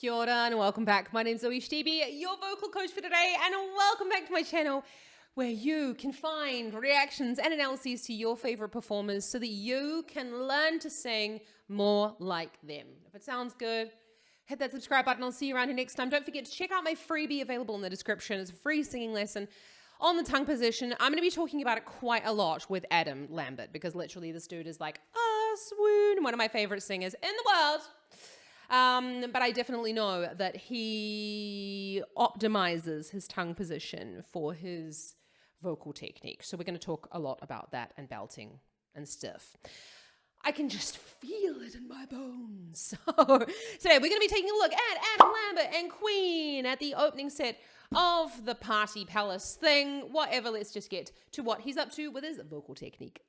Kia ora and welcome back. My name's ZoeStibi, your vocal coach for today, and welcome back to my channel where you can find reactions and analyses to your favorite performers so that you can learn to sing more like them. If it sounds good, hit that subscribe button. I'll see you around here next time. Don't forget to check out my freebie available in the description. It's a free singing lesson on the tongue position. I'm going to be talking about it quite a lot with Adam Lambert because literally this dude is like, swoon, one of my favorite singers in the world. But I definitely know that he optimizes his tongue position for his vocal technique. So we're going to talk a lot about that and belting and stuff. I can just feel it in my bones. So today we're going to be taking a look at Adam Lambert and Queen at the opening set of the Party Palace thing. Whatever, let's just get to what he's up to with his vocal technique.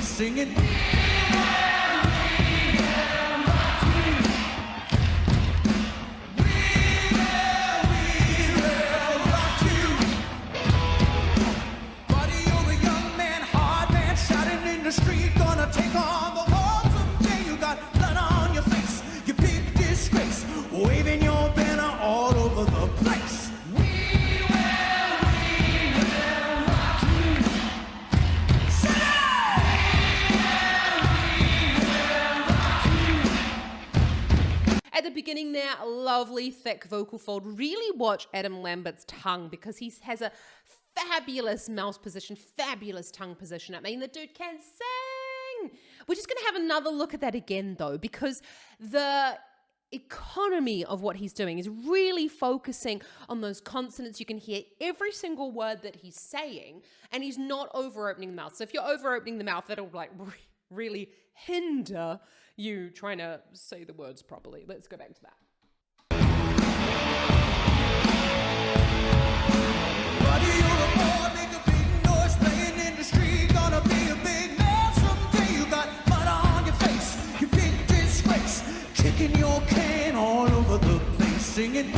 Singing. At the beginning there, a lovely thick vocal fold. Really watch Adam Lambert's tongue because he has a fabulous mouth position, fabulous tongue position. I mean, the dude can sing. We're just going to have another look at that again though, because the economy of what he's doing is really focusing on those consonants. You can hear every single word that he's saying and he's not over opening the mouth. So if you're over opening the mouth, that'll like really hinder you trying to say the words properly. Let's go back to that. Buddy, you're a boy, make a big noise, playing in the street, gonna be a big man someday. You got mud on your face, you big disgrace, kicking your can all over the place, singing.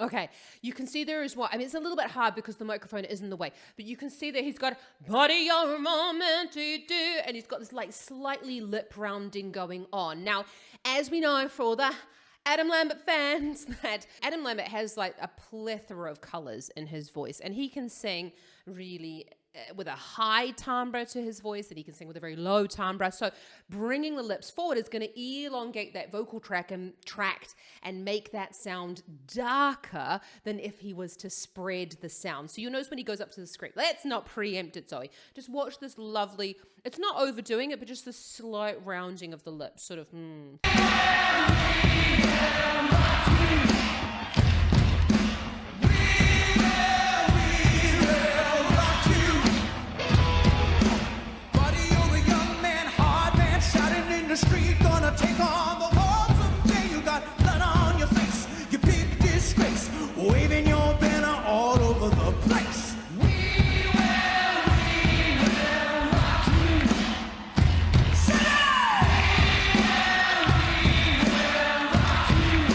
Okay, you can see there is what, I mean, it's a little bit hard because the microphone is in the way, but you can see that he's got, buddy, you're a moment to do, and he's got this like slightly lip rounding going on. Now, as we know for all the Adam Lambert fans, that Adam Lambert has like a plethora of colors in his voice, and he can sing really with a high timbre to his voice, and he can sing with a very low timbre. So bringing the lips forward is going to elongate that vocal tract and make that sound darker than if he was to spread the sound. So you'll notice when he goes up to the script, let's not preempt it, Zoe. Just watch this lovely, it's not overdoing it, but just the slight rounding of the lips, sort of, Street, gonna take on the world someday. You got blood on your face, you big disgrace, waving your banner all over the place. We will rock you. Sit down! We will rock you.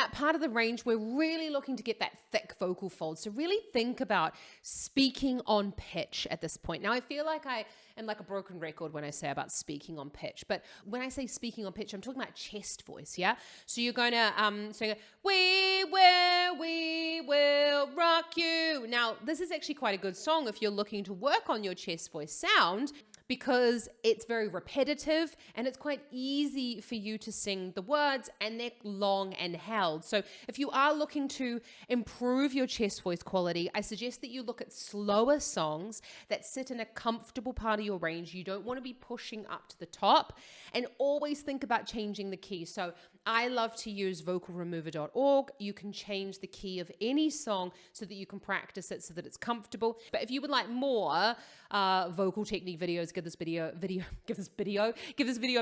that part of the range, we're really looking to get that thick vocal fold. So really think about speaking on pitch at this point. Now, I feel like I am like a broken record when I say about speaking on pitch, but when I say speaking on pitch, I'm talking about chest voice, yeah? So you're going to sing, we will rock you. Now, this is actually quite a good song if you're looking to work on your chest voice sound, because it's very repetitive and it's quite easy for you to sing the words, and they're long and held. So if you are looking to improve your chest voice quality, I suggest that you look at slower songs that sit in a comfortable part of your range. You don't want to be pushing up to the top, and always think about changing the key. So I love to use vocalremover.org. You can change the key of any song so that you can practice it so that it's comfortable. But if you would like more vocal technique videos, give this video a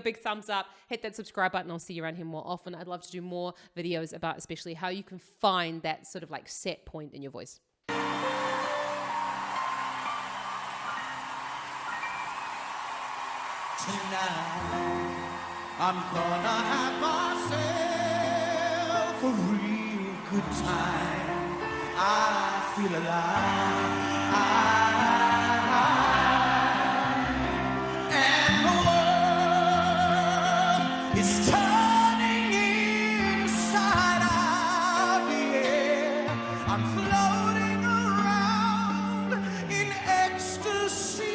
big thumbs up, hit that subscribe button. I'll see you around here more often. I'd love to do more videos about especially how you can find that sort of like set point in your voice. Tonight, I'm gonna have myself a real good time. I feel alive. And the world is turning inside out, yeah. I'm floating around in ecstasy.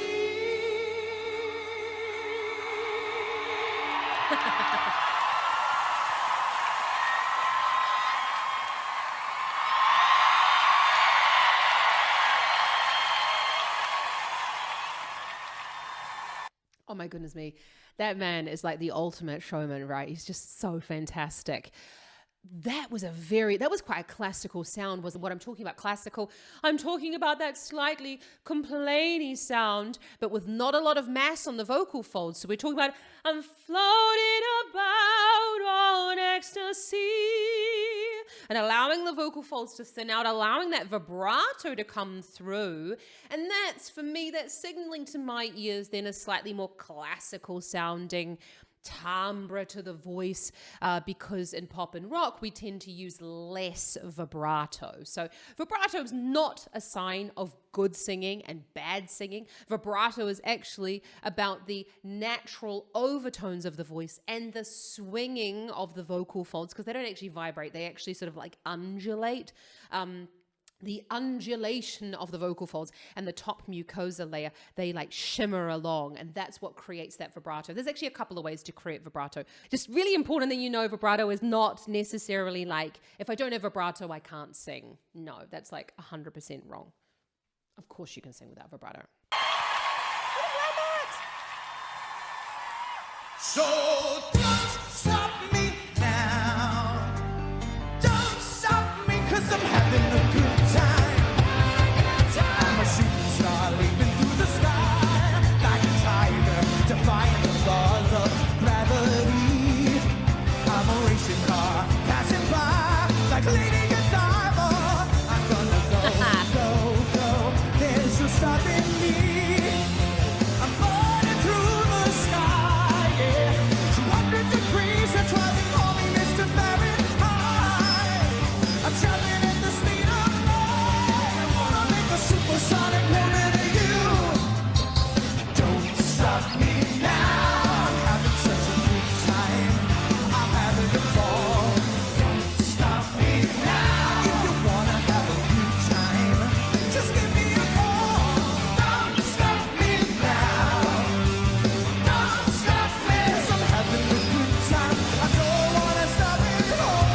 Oh my goodness me. That man is like the ultimate showman, right? He's just so fantastic. That was quite a classical sound, wasn't what I'm talking about. Classical. I'm talking about that slightly complainy sound, but with not a lot of mass on the vocal folds. So we're talking about, I'm floating about on ecstasy, and allowing the vocal folds to thin out, allowing that vibrato to come through. And that's, for me, that's signaling to my ears then a slightly more classical sounding timbre to the voice, because in pop and rock we tend to use less vibrato. So vibrato is not a sign of good singing and bad singing. Vibrato is actually about the natural overtones of the voice and the swinging of the vocal folds, because they don't actually vibrate, they actually sort of like undulate. The undulation of the vocal folds and the top mucosa layer, they like shimmer along, and that's what creates that vibrato. There's actually a couple of ways to create vibrato. Just really important that you know vibrato is not necessarily like, if I don't have vibrato, I can't sing. No, that's like 100% wrong. Of course you can sing without vibrato. So don't stop me now. Don't stop me, 'cause I'm having a good time. I'm a shooting star leaping through the sky, like a tiger, defying the laws of gravity. I'm a racing car passing by, like Lady Godiva. I'm gonna go. There's no stopping me. I'm burning through the sky, yeah. 200 degrees, that's why they call me Mr. Fahrenheit. I'm traveling at the speed of light. I wanna make a supersonic woman of you. Don't stop me now. I'm having such a good time. I'm having a ball. Don't stop me now. If you wanna have a good time, just give me a call. Don't stop me now. Don't stop me, 'cause I'm having a good time. I don't wanna stop it all.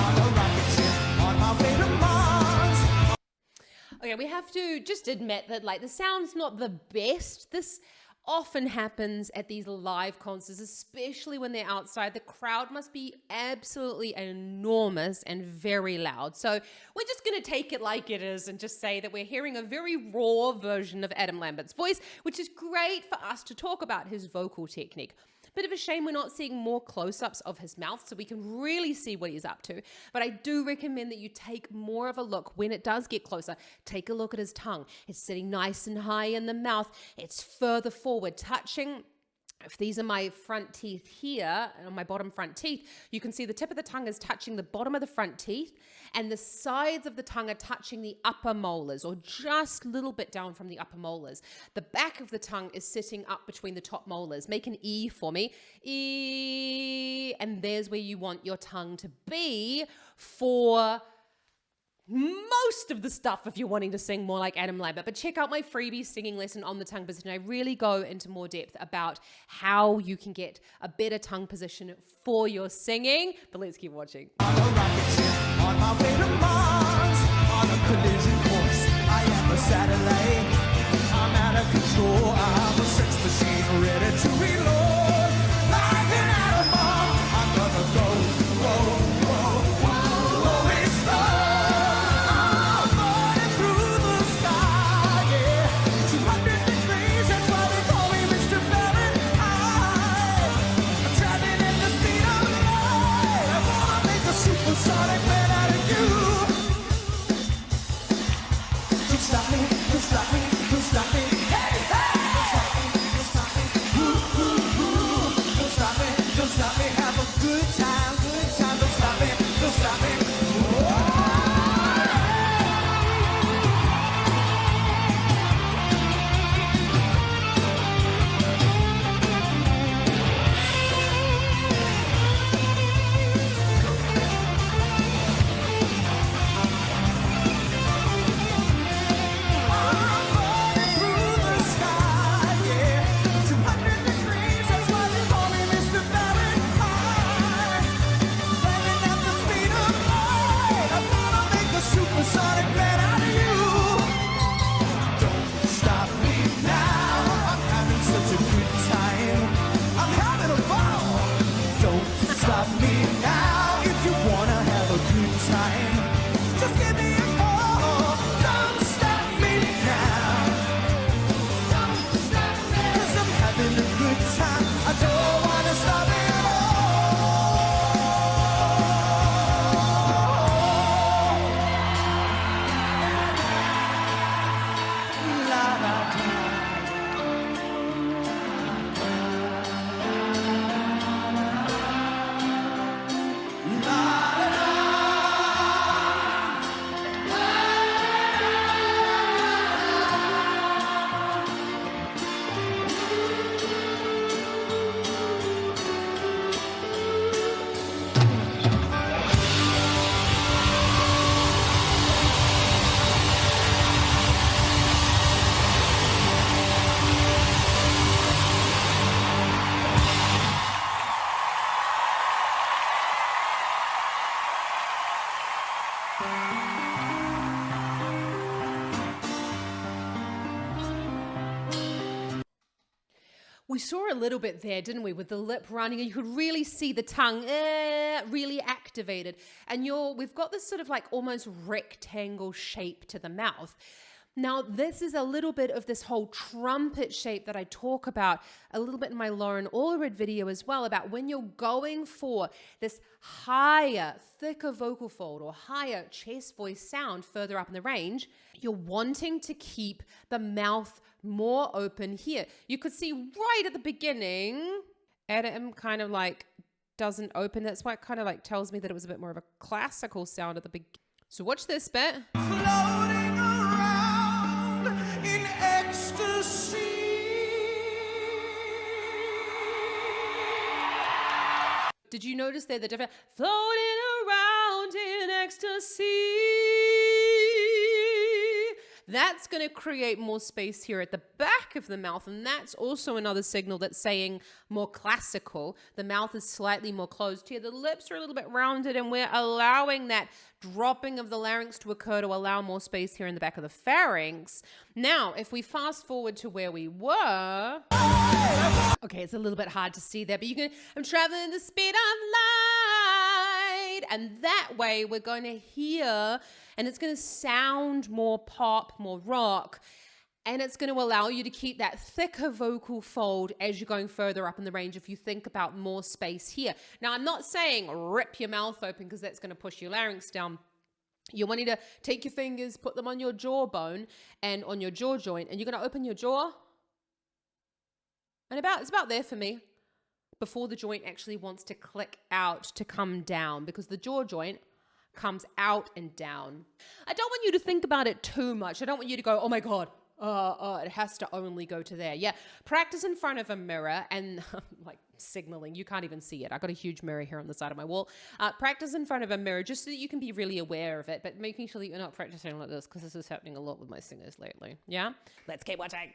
I'm a rocket ship on my way to Mars. Okay, we have to just admit that like the sound's not the best. This often happens at these live concerts, especially when they're outside. The crowd must be absolutely enormous and very loud. So we're just going to take it like it is and just say that we're hearing a very raw version of Adam Lambert's voice, which is great for us to talk about his vocal technique. Bit of a shame we're not seeing more close-ups of his mouth so we can really see what he's up to. But I do recommend that you take more of a look when it does get closer. Take a look at his tongue. It's sitting nice and high in the mouth. It's further forward, touching if these are my front teeth here, my bottom front teeth, you can see the tip of the tongue is touching the bottom of the front teeth and the sides of the tongue are touching the upper molars or just a little bit down from the upper molars. The back of the tongue is sitting up between the top molars. Make an E for me. E, and there's where you want your tongue to be for most of the stuff if you're wanting to sing more like Adam Lambert. But check out my freebie singing lesson on the tongue position. I really go into more depth about how you can get a better tongue position for your singing. But let's keep watching. On a rocket ship, on my way to Mars, on a collision course, I am a satellite. I'm out of control, I'm a sex machine ready to reload. Like an animal, I'm gonna go, whoa, whoa, whoa, whoa, it's I'm burning through the sky, yeah. 200 degrees, that's why they call me Mr. Fahrenheit. I'm traveling at the speed of light. I wanna make a supersonic man out of you. Don't stop me, don't stop me, don't stop me. Hey, hey! Don't stop me, ooh, ooh, ooh. Don't stop me, don't stop me. Have a good time, good time. Don't stop me, don't stop me. Sonic man out of you. Don't stop me now. I'm having such a good time. I'm having a ball. Don't stop me now. If you wanna have a good time, just give me a call. Don't stop me now. Don't stop me. 'Cause I'm having a good time. I don't wanna stop it at all. We saw a little bit there, didn't we, with the lip running, and you could really see the tongue really activated. And we've got this sort of like almost rectangle shape to the mouth. Now, this is a little bit of this whole trumpet shape that I talk about a little bit in my Lauren Allred video as well, about when you're going for this higher, thicker vocal fold or higher chest voice sound further up in the range, you're wanting to keep the mouth more open here. You could see right at the beginning, Adam kind of like doesn't open. That's why it kind of like tells me that it was a bit more of a classical sound at the beginning. So watch this bit. Floating around in ecstasy. Did you notice there the different floating around in ecstasy? That's going to create more space here at the back of the mouth, and that's also another signal that's saying more classical. The mouth is slightly more closed here. The lips are a little bit rounded, and we're allowing that dropping of the larynx to occur to allow more space here in the back of the pharynx. Now, if we fast forward to where we were, okay, it's a little bit hard to see there, but I'm traveling the speed of light, and that way we're going to hear, and it's going to sound more pop, more rock, and it's going to allow you to keep that thicker vocal fold as you're going further up in the range if you think about more space here. Now, I'm not saying rip your mouth open because that's going to push your larynx down. You're wanting to take your fingers, put them on your jawbone and on your jaw joint, and you're going to open your jaw. And it's about there for me before the joint actually wants to click out to come down, because the jaw joint comes out and down. I don't want you to think about it too much. I don't want you to go, oh my God, it has to only go to there. Yeah, practice in front of a mirror and like signaling. You can't even see it. I got a huge mirror here on the side of my wall. Practice in front of a mirror just so that you can be really aware of it, but making sure that you're not practicing like this, because this is happening a lot with my singers lately. Yeah? Let's keep watching.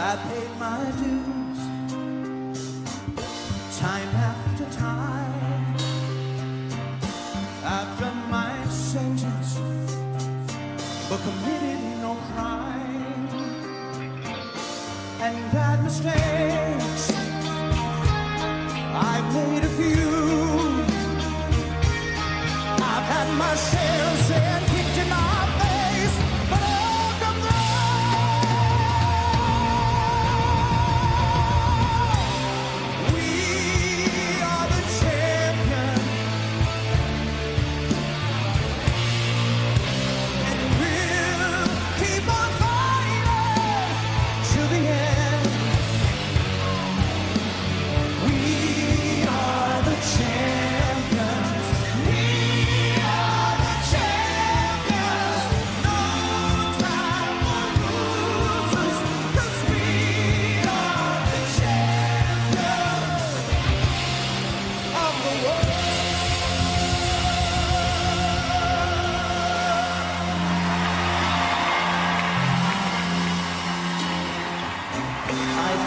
I paid my dues, time after time. I've done my sentence, but committed no crime. And bad mistakes, I've made a few. I've had my share said, kicked in my face, but I'll come through.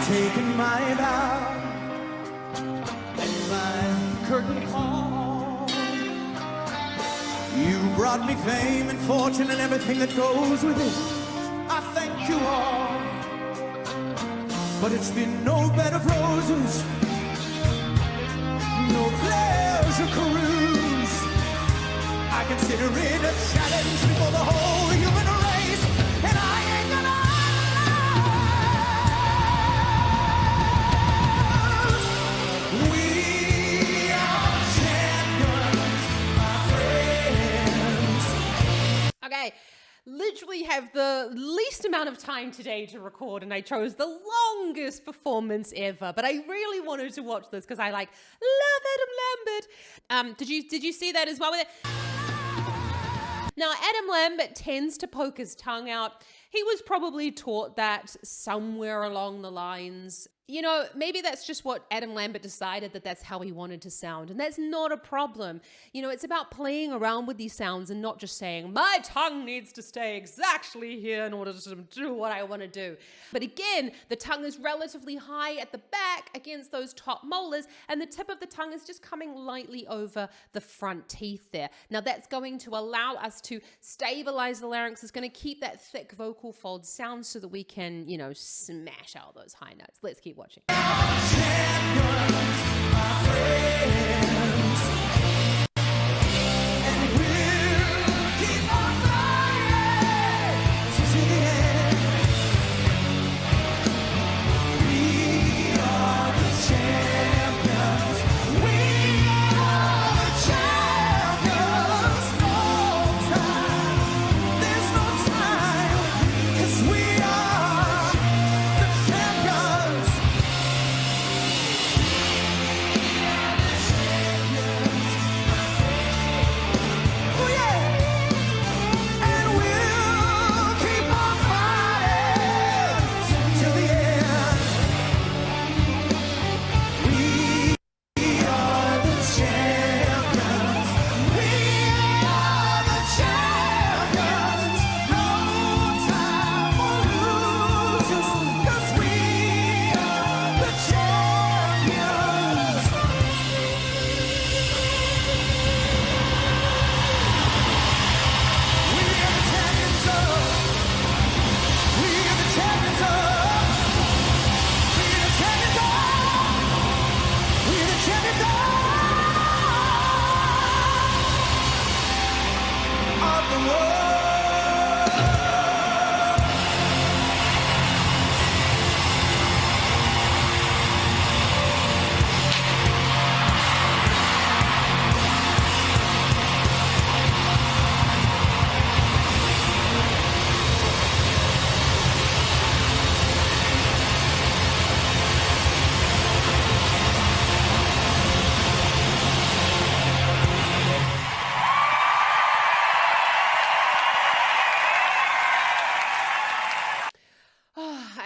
Taken my bow and my curtain call. You brought me fame and fortune and everything that goes with it. I thank you all, but it's been no bed of roses, no pleasure cruise. I consider it a challenge for the whole human race, and I ain't gonna. Okay, literally have the least amount of time today to record, and I chose the longest performance ever, but I really wanted to watch this because I love Adam Lambert. Did you see that as well with it? Now, Adam Lambert tends to poke his tongue out. He was probably taught that somewhere along the lines. You know, maybe that's just what Adam Lambert decided, that that's how he wanted to sound. And that's not a problem. You know, it's about playing around with these sounds and not just saying, my tongue needs to stay exactly here in order to do what I want to do. But again, the tongue is relatively high at the back against those top molars, and the tip of the tongue is just coming lightly over the front teeth there. Now, that's going to allow us to stabilize the larynx. It's going to keep that thick vocal fold sound so that we can, you know, smash out those high notes. Let's keep watching.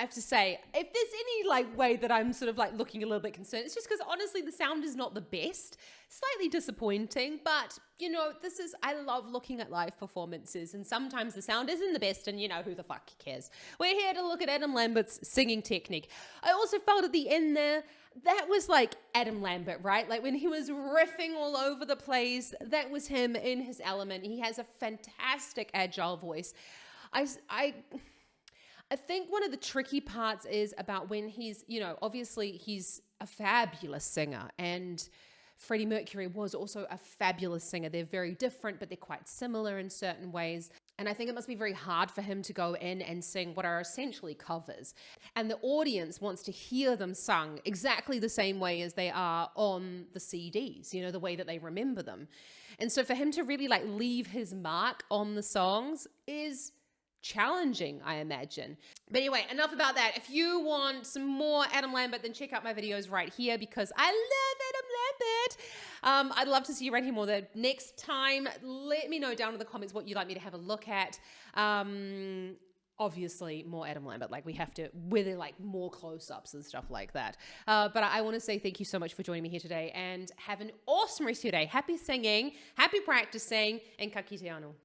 have to say, if there's any like way that I'm sort of like looking a little bit concerned, it's just because honestly the sound is not the best, slightly disappointing, but you know, I love looking at live performances, and sometimes the sound isn't the best, and you know, who the fuck cares? We're here to look at Adam Lambert's singing technique. I also felt at the end there, that was like Adam Lambert, right? Like when he was riffing all over the place, that was him in his element. He has a fantastic agile voice. I think one of the tricky parts is about when he's, you know, obviously he's a fabulous singer, and Freddie Mercury was also a fabulous singer. They're very different, but they're quite similar in certain ways. And I think it must be very hard for him to go in and sing what are essentially covers. And the audience wants to hear them sung exactly the same way as they are on the CDs, you know, the way that they remember them. And so for him to really like leave his mark on the songs is challenging, I imagine. But anyway, enough about that. If you want some more Adam Lambert, then check out my videos right here because I love Adam Lambert. I'd love to see you around here more. The next time, let me know down in the comments what you'd like me to have a look at. Obviously, more Adam Lambert. Like we have to, with like more close-ups and stuff like that. But I want to say thank you so much for joining me here today, and have an awesome rest of your day. Happy singing, happy practicing, and ka kite anō.